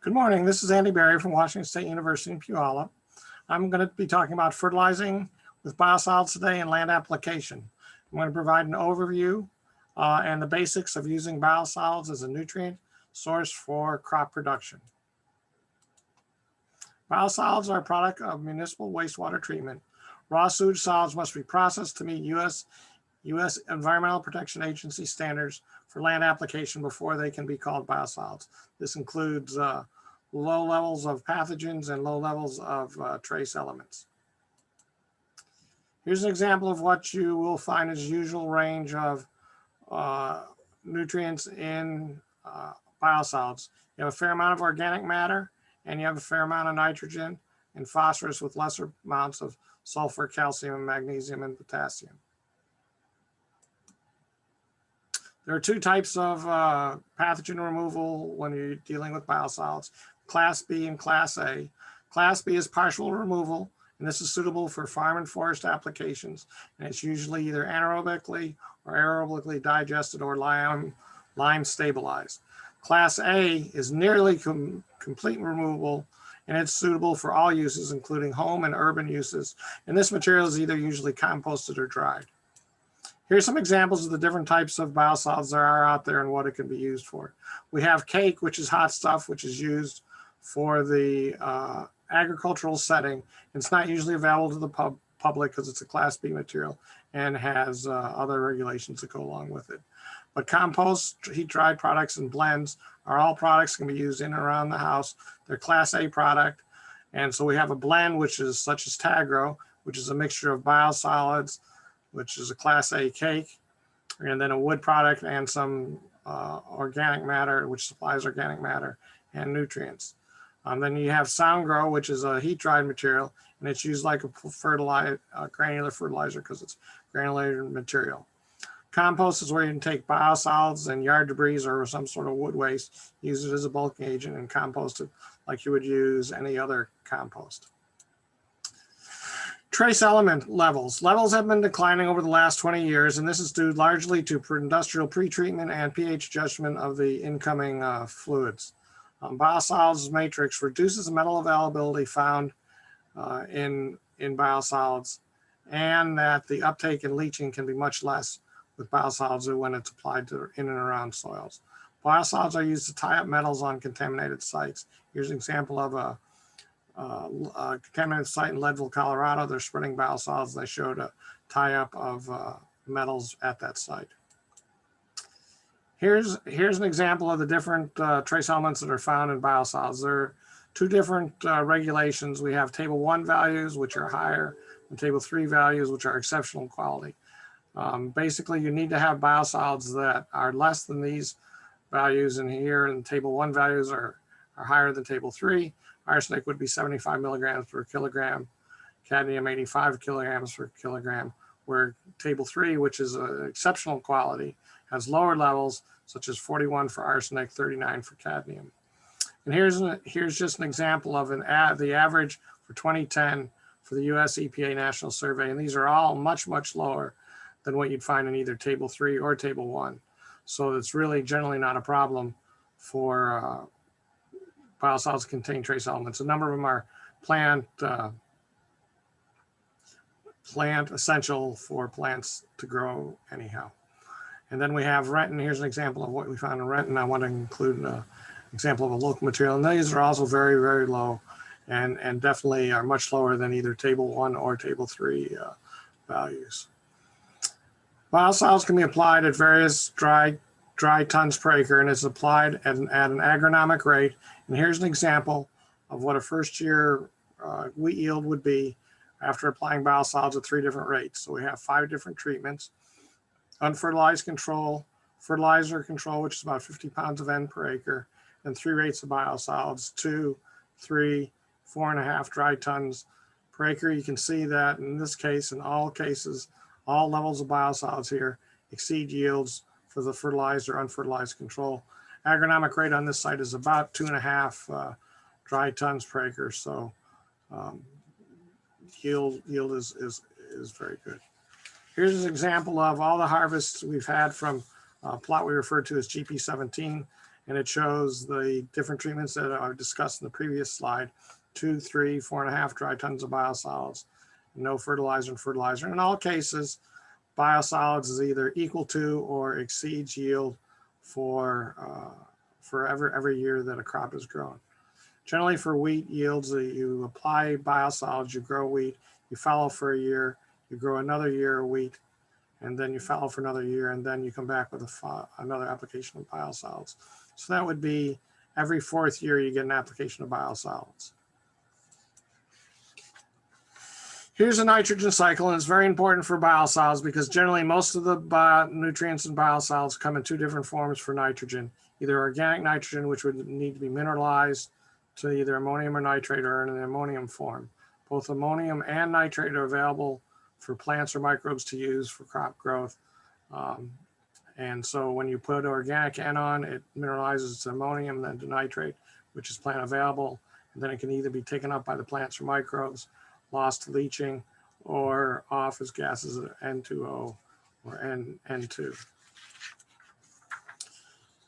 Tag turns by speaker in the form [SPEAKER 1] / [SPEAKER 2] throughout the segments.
[SPEAKER 1] Good morning. This is Andy Berry from Washington State University in Puyallup. I'm going to be talking about fertilizing with biosolids today and land application. I'm going to provide an overview and the basics of using biosolids as a nutrient source for crop production. Biosolids are a product of municipal wastewater treatment. Raw sewage solids must be processed to meet U.S. Environmental Protection Agency standards for land application before they can be called biosolids. This includes low levels of pathogens and low levels of trace elements. Here's an example of what you will find as usual range of nutrients in biosolids. You have a fair amount of organic matter, and you have a fair amount of nitrogen and phosphorus with lesser amounts of sulfur, calcium, magnesium, and potassium. There are two types of pathogen removal when you're dealing with biosolids, Class B and Class A. Class B is partial removal, and this is suitable for farm and forest applications, and it's usually either anaerobically or aerobically digested or lime stabilized. Class A is nearly complete removal, and it's suitable for all uses, including home and urban uses, and this material is either usually composted or dried. Here's some examples of the different types of biosolids there are out there and what it can be used for. We have cake, which is hot stuff, which is used for the agricultural setting. It's not usually available to the public because it's a Class B material and has other regulations that go along with it. But compost, heat-dried products, and blends are all products that can be used in and around the house. They're Class A product. And so we have a blend, which is such as Tagro, which is a mixture of biosolids, which is a Class A cake, and then a wood product and some organic matter, which supplies organic matter and nutrients. Then you have SoundGrow, which is a heat-dried material, and it's used like a granular fertilizer because it's granular material. Compost is where you can take biosolids and yard debris or some sort of wood waste, use it as a bulking agent, and compost it like you would use any other compost. Trace element levels. Levels have been declining over the last 20 years, and this is due largely to industrial pretreatment and pH adjustment of the incoming fluids. Biosolids matrix reduces the metal availability found in biosolids, and that the uptake and leaching can be much less with biosolids when it's applied to in and around soils. Biosolids are used to tie up metals on contaminated sites. Here's an example of a contaminated site in Leadville, Colorado. They're spreading biosolids. They showed a tie-up of metals at that site. Here's an example of the different trace elements that are found in biosolids. There are two different regulations. We have Table 1 values, which are higher, and Table 3 values, which are exceptional quality. Basically, you need to have biosolids that are less than these values, and here in Table 1 values are higher than Table 3. Arsenic would be 75 milligrams per kilogram, cadmium 85 kilograms per kilogram, where Table 3, which is an exceptional quality, has lower levels, such as 41 for arsenic, 39 for cadmium. And here's just an example of the average for 2010 for the US EPA National Survey, and these are all much, much lower than what you'd find in either Table 3 or Table 1. So it's really generally not a problem for biosolids contain trace elements. A number of them are plant essential for plants to grow anyhow. And then we have Renton. Here's an example of what we found in Renton. I want to include an example of a local material. And these are also very, very low and definitely are much lower than either Table 1 or Table 3 values. Biosolids can be applied at various dry tons per acre, and it's applied at an agronomic rate. And here's an example of what a first year wheat yield would be after applying biosolids at 3 different rates. So we have 5 different treatments: unfertilized control, fertilizer control, which is about 50 pounds of N per acre, and 3 rates of biosolids, 2, 3, 4.5 dry tons per acre. You can see that in this case, in all cases, all levels of biosolids here exceed yields for the fertilized or unfertilized control. Agronomic rate on this site is about 2.5 dry tons per acre, so yield is very good. Here's an example of all the harvests we've had from a plot we refer to as GP17, and it shows the different treatments that I've discussed in the previous slide: 2, 3, 4.5 dry tons of biosolids, no fertilizer and fertilizer. In all cases, biosolids is either equal to or exceeds yield for every year that a crop is grown. Generally for wheat yields, you apply biosolids, you grow wheat, you fallow for a year, you grow another year of wheat, and then you fallow for another year, and then you come back with another application of biosolids. So that would be every 4th year you get an application of biosolids. Here's a nitrogen cycle, and it's very important for biosolids because generally most of the nutrients in biosolids come in 2 different forms for nitrogen: either organic nitrogen, which would need to be mineralized to either ammonium or nitrate, or in an ammonium form. Both ammonium and nitrate are available for plants or microbes to use for crop growth. And so when you put organic N on, it mineralizes to ammonium, then to nitrate, which is plant available. And then it can either be taken up by the plants or microbes, lost to leaching, or off as gases N2O or N2.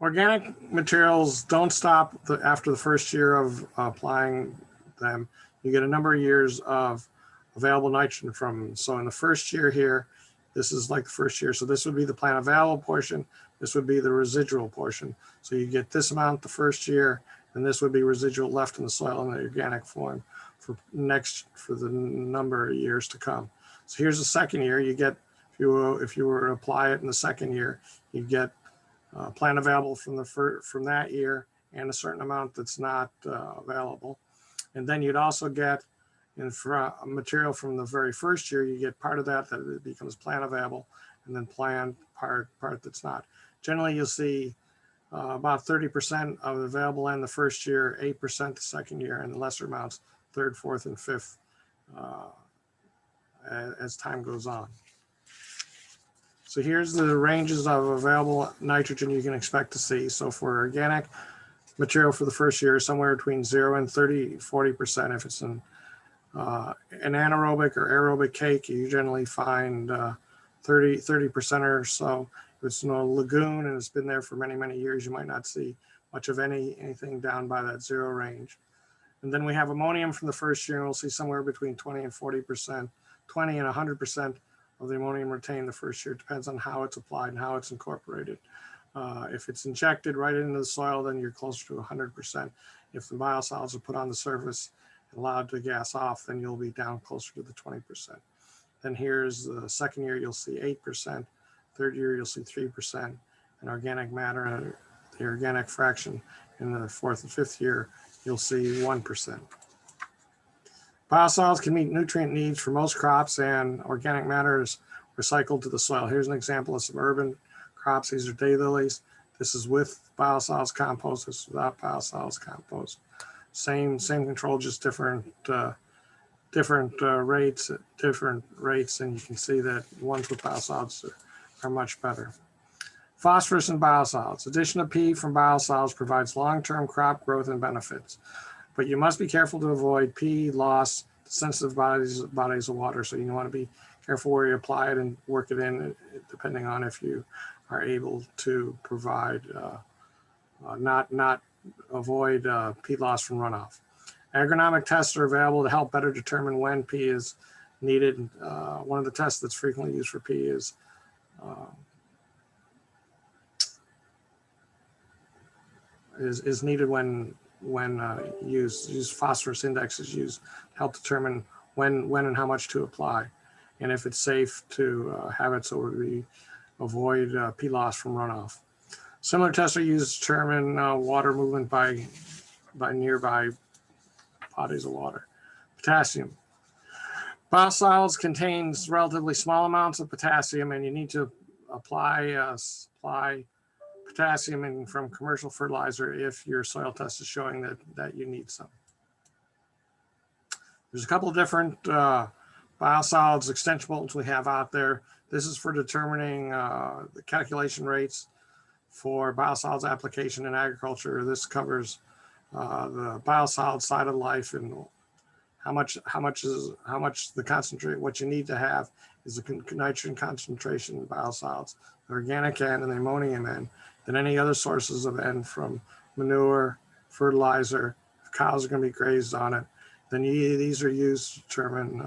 [SPEAKER 1] Organic materials don't stop after the first year of applying them. You get a number of years of available nitrogen from them. So in the first year here, this is like the first year. So this would be the plant available portion. This would be the residual portion. So you get this amount the first year, and this would be residual left in the soil in the organic form for the number of years to come. So here's the second year. You get, if you were to apply it in the second year, you get plant available from that year and a certain amount that's not available. And then you'd also get material from the very first year. You get part of that it becomes plant available, and then plant part that's not. Generally, you'll see about 30% of available in the first year, 8% the second year, and lesser amounts third, fourth, and fifth as time goes on. So here's the ranges of available nitrogen you can expect to see. So for organic material for the first year, somewhere between 0 and 40%. If it's an anaerobic or aerobic cake, you generally find 30% or so. If it's in a lagoon and it's been there for many, many years, you might not see much of anything down by that 0 range. And then we have ammonium from the first year, and we'll see somewhere between 20 and 40%, 20 and 100% of the ammonium retained the first year. It depends on how it's applied and how it's incorporated. If it's injected right into the soil, then you're closer to 100%. If the biosolids are put on the surface and allowed to gas off, then you'll be down closer to the 20%. Then here's the second year, you'll see 8%. Third year, you'll see 3%. And organic matter, the organic fraction in the fourth and fifth year, you'll see 1%. Biosolids can meet nutrient needs for most crops, and organic matter is recycled to the soil. Here's an example of some urban crops. These are daylilies. This is with biosolids compost. This is without biosolids compost. Same control, just different rates, and you can see that ones with biosolids are much better. Phosphorus and biosolids. Addition of P from biosolids provides long-term crop growth and benefits, but you must be careful to avoid P loss to sensitive bodies of water. So you want to be careful where you apply it and work it in, depending on if you are able to provide, not avoid P loss from runoff. Agronomic tests are available to help better determine when P is needed. One of the tests that's frequently used for P is needed when use phosphorus index is used to help determine when and how much to apply, and if it's safe to have it so we avoid P loss from runoff. Similar tests are used to determine water movement by nearby bodies of water. Potassium. Biosolids contains relatively small amounts of potassium, and you need to apply potassium from commercial fertilizer if your soil test is showing that you need some. There's a couple of different biosolids extension bolts we have out there. This is for determining the calculation rates for biosolids application in agriculture. This covers the biosolid side of life and how much the concentrate. What you need to have is the nitrogen concentration in biosolids, the organic end and the ammonium end. than any other sources of N from manure, fertilizer. If cows are going to be grazed on it, then these are used to determine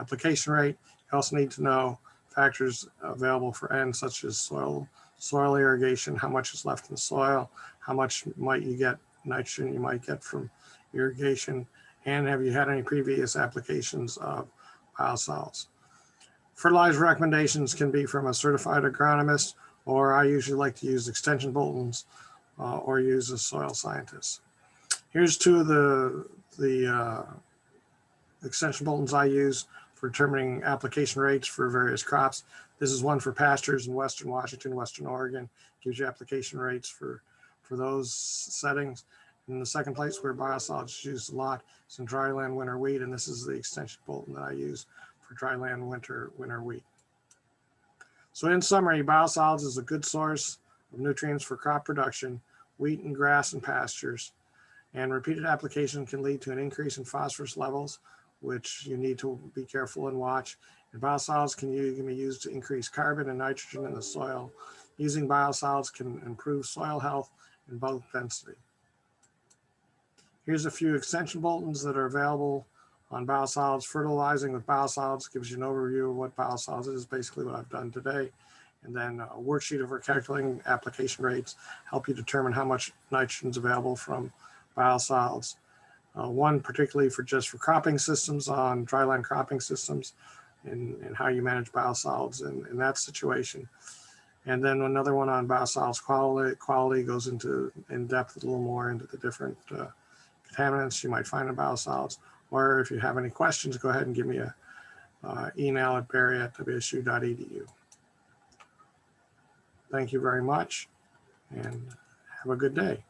[SPEAKER 1] application rate. You also need to know factors available for N, such as soil irrigation, how much is left in the soil, how much might you get nitrogen you might get from irrigation, and have you had any previous applications of biosolids. Fertilizer recommendations can be from a certified agronomist, or I usually like to use extension bulletins or use a soil scientist. Here's two of the extension bulletins I use for determining application rates for various crops. This is one for pastures in Western Washington, Western Oregon. Gives you application rates for those settings. And the second place where biosolids is used a lot is in dryland winter wheat, and this is the extension bulletin that I use for dryland winter wheat. So in summary, biosolids is a good source of nutrients for crop production, wheat and grass and pastures, and repeated application can lead to an increase in phosphorus levels, which you need to be careful and watch. And biosolids can be used to increase carbon and nitrogen in the soil. Using biosolids can improve soil health and bulk density. Here's a few extension bulletins that are available on biosolids. Fertilizing with biosolids gives you an overview of what biosolids is, basically what I've done today. And then a worksheet for calculating application rates help you determine how much nitrogen is available from biosolids. One particularly for cropping systems, on dryland cropping systems, and how you manage biosolids in that situation. And then another one on biosolids quality goes in depth a little more into the different contaminants you might find in biosolids. Or if you have any questions, go ahead and give me an email at barry@wsu.edu. Thank you very much, and have a good day.